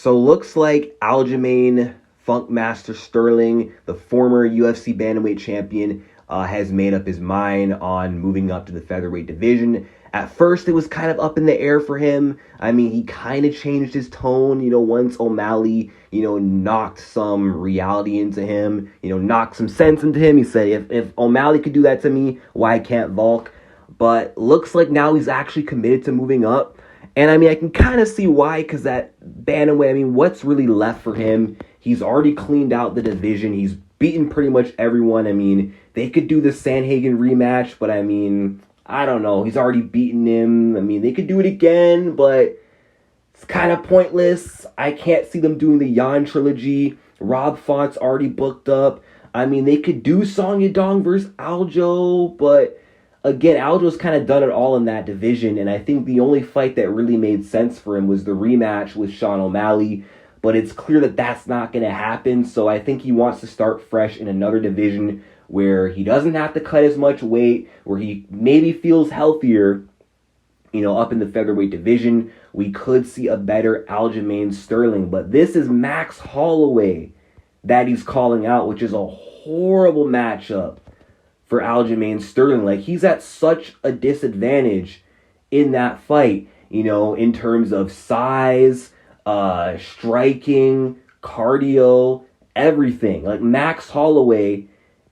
So looks like Aljamain Funkmaster Sterling, the former UFC bantamweight champion, has made up his mind on moving up to the featherweight division. At first, it was kind of up in the air for him. I mean, he kind of changed his tone, once O'Malley, knocked some reality into him, knocked some sense into him. He said, if O'Malley could do that to me, why can't Volk? But looks like now he's actually committed to moving up. And I can kind of see why, because that bantamweight, what's really left for him? He's already cleaned out the division. He's beaten pretty much everyone. They could do the Sanhagen rematch, but I don't know. He's already beaten him. They could do it again, but it's kind of pointless. I can't see them doing the Yan trilogy. Rob Font's already booked up. They could do Song Yadong versus Aljo, but again, Aljo's kind of done it all in that division, and I think the only fight that really made sense for him was the rematch with Sean O'Malley, but it's clear that that's not going to happen, so I think he wants to start fresh in another division where he doesn't have to cut as much weight, where he maybe feels healthier, up in the featherweight division. We could see a better Aljamain Sterling, but this is Max Holloway that he's calling out, which is a horrible matchup for Aljamain Sterling. He's at such a disadvantage in that fight, in terms of size, striking, cardio, everything. Max Holloway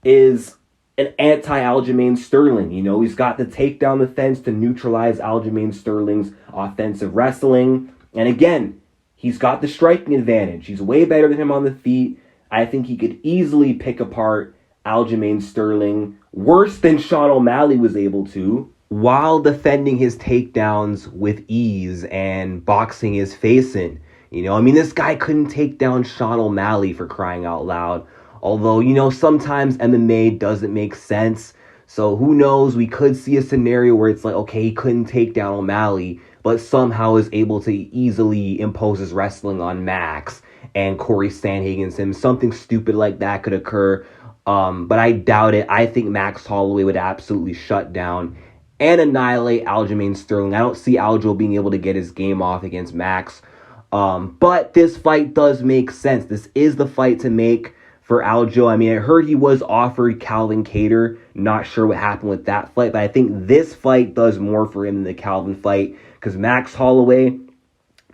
is an anti-Aljamain Sterling. He's got the takedown defense to neutralize Aljamain Sterling's offensive wrestling. And again, he's got the striking advantage. He's way better than him on the feet. I think he could easily pick apart Aljamain Sterling worse than Sean O'Malley was able to, while defending his takedowns with ease and boxing his face in. This guy couldn't take down Sean O'Malley, for crying out loud. Although, sometimes MMA doesn't make sense. So who knows? We could see a scenario where it's okay, he couldn't take down O'Malley, but somehow is able to easily impose his wrestling on Max and Corey Sandhagen's him. Something stupid like that could occur. But I doubt it. I think Max Holloway would absolutely shut down and annihilate Aljamain Sterling. I don't see Aljo being able to get his game off against Max. But this fight does make sense. This is the fight to make for Aljo. I heard he was offered Calvin Kattar. Not sure what happened with that fight, but I think this fight does more for him than the Calvin fight, because Max Holloway,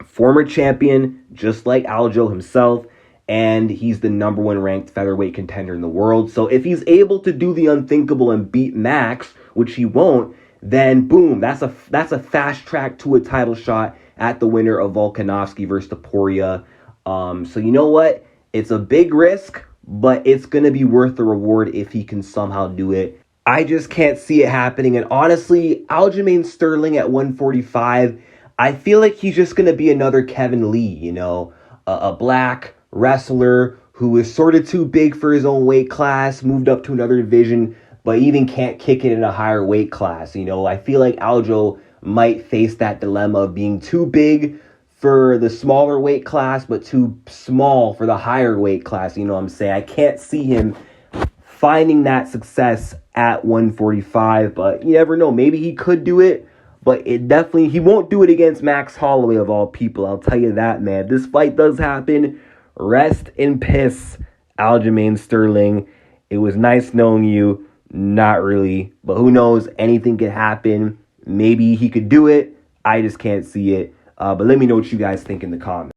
former champion, just like Aljo himself, and he's the number one ranked featherweight contender in the world. So if he's able to do the unthinkable and beat Max, which he won't, then boom, that's a fast track to a title shot at the winner of Volkanovski versus Topuria. So you know what? It's a big risk, but it's going to be worth the reward if he can somehow do it. I just can't see it happening. And honestly, Aljamain Sterling at 145, I feel like he's just going to be another Kevin Lee, a black wrestler who is sort of too big for his own weight class, moved up to another division, but even can't kick it in a higher weight class. I feel like Aljo might face that dilemma of being too big for the smaller weight class, but too small for the higher weight class. You know what I'm saying? I can't see him finding that success at 145, but you never know. Maybe he could do it, but he won't do it against Max Holloway of all people. I'll tell you that, man. If this fight does happen, rest in piss, Aljamain Sterling. It was nice knowing you. Not really, but who knows? Anything could happen. Maybe he could do it. I just can't see it. But let me know what you guys think in the comments.